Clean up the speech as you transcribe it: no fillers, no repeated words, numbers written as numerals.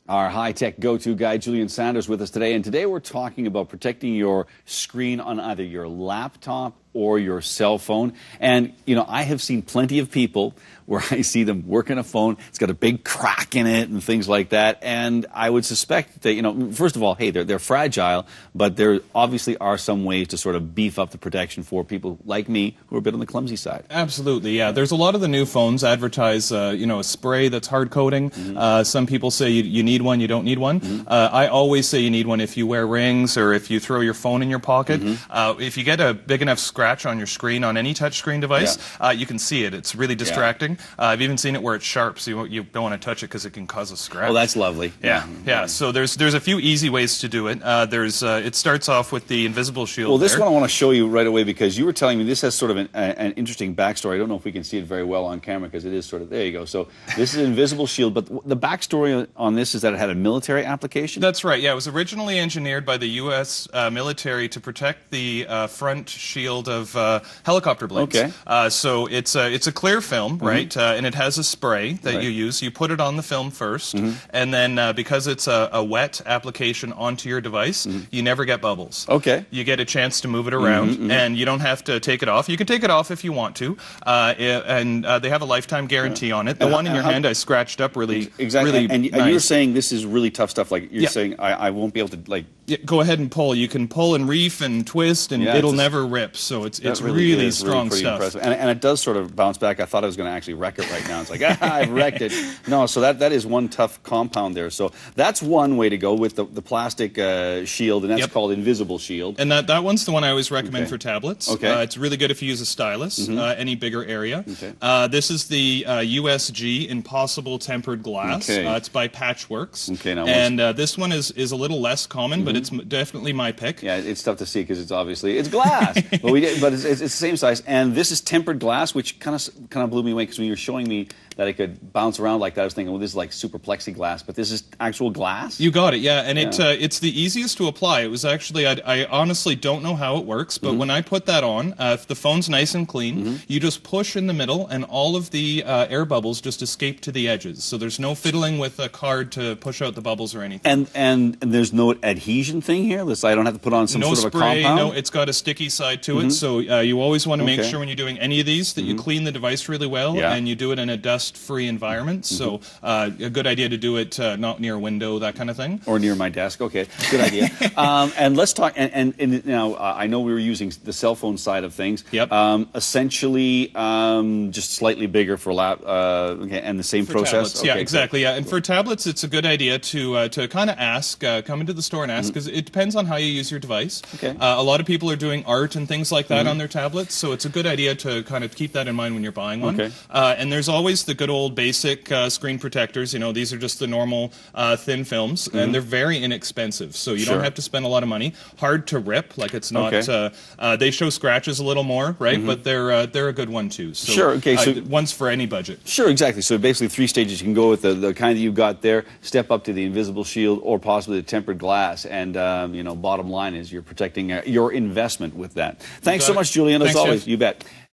Our high-tech go-to guy, Julian Sanders, with us today. And today we're talking about protecting your screen on either your laptop or your cell phone. And, you know, I have seen plenty of people where I see them working a phone. It's got a big crack in it and things like that. And I would suspect that, you know, first of all, hey, they're fragile, but there obviously are some ways to sort of beef up the protection for people like me who are a bit on the clumsy side. Absolutely, yeah. There's a lot of the new phones advertise, you know, a spray that's hard coating. Some people say you need one, you don't need one. I always say you need one if you wear rings or if you throw your phone in your pocket. If you get a big enough scratch on your screen on any touchscreen device, you can see it. It's really distracting. I've even seen it where it's sharp, so you don't want to touch it because it can cause a scratch. Oh, that's lovely. Yeah. So there's a few easy ways to do it. It starts off with the invisible shield. Well, this one I want to show you right away because you were telling me this has sort of an interesting backstory. I don't know if we can see it very well on camera because it is sort of, there you go. So this is an invisible shield, but the backstory on this is that it had a military application? That's right, yeah. It was originally engineered by the U.S. Military to protect the front shield of helicopter blades. Okay. So it's a clear film, right? And it has a spray that you use. You put it on the film first, and then because it's a wet application onto your device, you never get bubbles. Okay. You get a chance to move it around, and you don't have to take it off. You can take it off if you want to, and they have a lifetime guarantee on it. The one in your hand I scratched up really and nice. you're saying this is really tough stuff. Like you're saying, I won't be able to like. Yeah, go ahead and pull. You can pull and reef and twist, and it'll never rip. So it's really strong stuff. Impressive. And it does sort of bounce back. I thought I was going to actually wreck it right now. It's like, I've wrecked it. No, so that is one tough compound there. So that's one way to go with the plastic shield, and that's called invisible shield. And that one's the one I always recommend for tablets. Okay. It's really good if you use a stylus, any bigger area. Okay. This is the USG Impossible Tempered Glass. Okay. It's by Patchworks. Okay, now and this one is a little less common, but it's definitely my pick. Yeah, it's tough to see because it's glass, but it's the same size. And this is tempered glass, which kind of blew me away because when you were showing me that it could bounce around like that, I was thinking, well, this is like super plexiglass, but this is actual glass? You got it, yeah. And it's the easiest to apply. It was actually, I honestly don't know how it works, but when I put that on, if the phone's nice and clean, you just push in the middle, and all of the air bubbles just escape to the edges. So there's no fiddling with a card to push out the bubbles or anything. And there's no adhesion thing here? I don't have to put on some sort of a compound? No, it's got a sticky side to it, so you always want to make sure when you're doing any of these that you clean the device really well, and you do it in a dust-free environment. So a good idea to do it not near a window, that kind of thing. Or near my desk. Okay, good idea. And let's talk, and now I know we were using the cell phone side of things. Yep. Essentially, just slightly bigger for and the same for process? Tablets. Yeah, exactly. Yeah, and for tablets, it's a good idea to kind of ask, come into the store and ask, because it depends on how you use your device. Okay. A lot of people are doing art and things like that on their tablets, so it's a good idea to kind of keep that in mind when you're buying one. Okay. And there's always the good old basic screen protectors. You know, these are just the normal thin films, and they're very inexpensive, so you don't have to spend a lot of money. Hard to rip, like it's not. They show scratches a little more, right? But they're a good one too. So, sure. Okay. So one's for any budget. Sure. Exactly. So basically, 3 stages. You can go with the kind that you got there, step up to the invisible shield, or possibly the tempered glass. And you know, bottom line is you're protecting your investment with that. Thanks so much, Julian. As always, you bet.